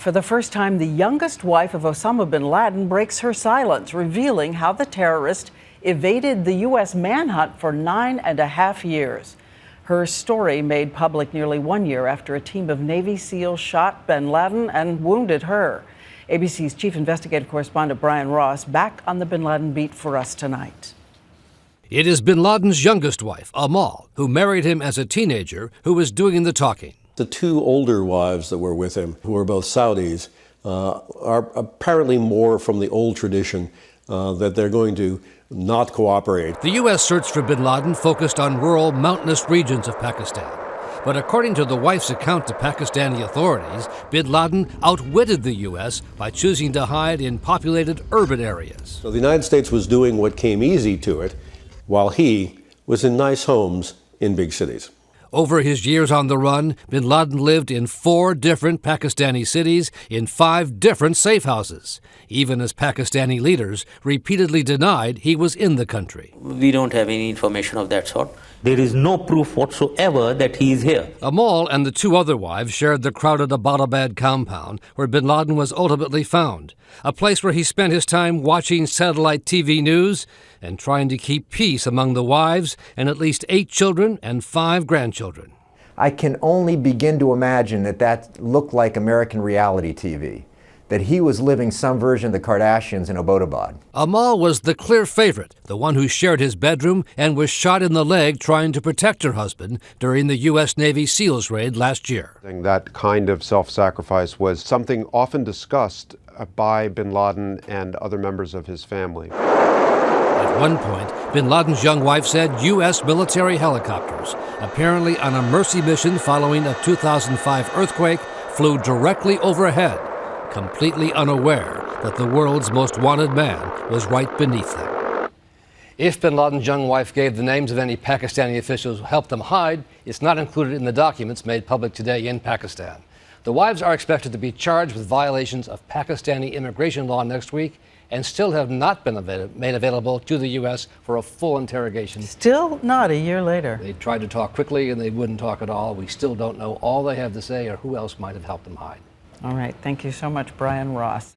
For the first time, the youngest wife of Osama bin Laden breaks her silence, revealing how the terrorist evaded the U.S. manhunt for 9.5 years. Her story made public nearly 1 year after a team of Navy SEALs shot bin Laden and wounded her. ABC's chief investigative correspondent Brian Ross back on the bin Laden beat for us tonight. It is bin Laden's youngest wife, Amal, who married him as a teenager, who was doing the talking. The two older wives that were with him, who are both Saudis, are apparently more from the old tradition that they're going to not cooperate. The U.S. search for bin Laden focused on rural, mountainous regions of Pakistan. But according to the wife's account to Pakistani authorities, bin Laden outwitted the U.S. by choosing to hide in populated urban areas. So the United States was doing what came easy to it, while he was in nice homes in big cities. Over his years on the run, bin Laden lived in 4 different Pakistani cities in 5 different safe houses, even as Pakistani leaders repeatedly denied he was in the country. We don't have any information of that sort. There is no proof whatsoever that he is here. Amal and the 2 other wives shared the crowded Abbottabad compound where bin Laden was ultimately found, a place where he spent his time watching satellite TV news and trying to keep peace among the wives and at least 8 children and 5 grandchildren. I can only begin to imagine that looked like American reality TV, that he was living some version of the Kardashians in Abbottabad. Amal was the clear favorite, the one who shared his bedroom and was shot in the leg trying to protect her husband during the U.S. Navy SEALs raid last year. That kind of self-sacrifice was something often discussed by bin Laden and other members of his family. At one point, bin Laden's young wife said U.S. military helicopters, apparently on a mercy mission following a 2005 earthquake, flew directly overhead, completely unaware that the world's most wanted man was right beneath them. If bin Laden's young wife gave the names of any Pakistani officials who helped them hide, it's not included in the documents made public today in Pakistan. The wives are expected to be charged with violations of Pakistani immigration law next week and still have not been made available to the U.S. for a full interrogation. Still not a year later. They tried to talk quickly and they wouldn't talk at all. We still don't know all they have to say or who else might have helped them hide. All right. Thank you so much, Brian Ross.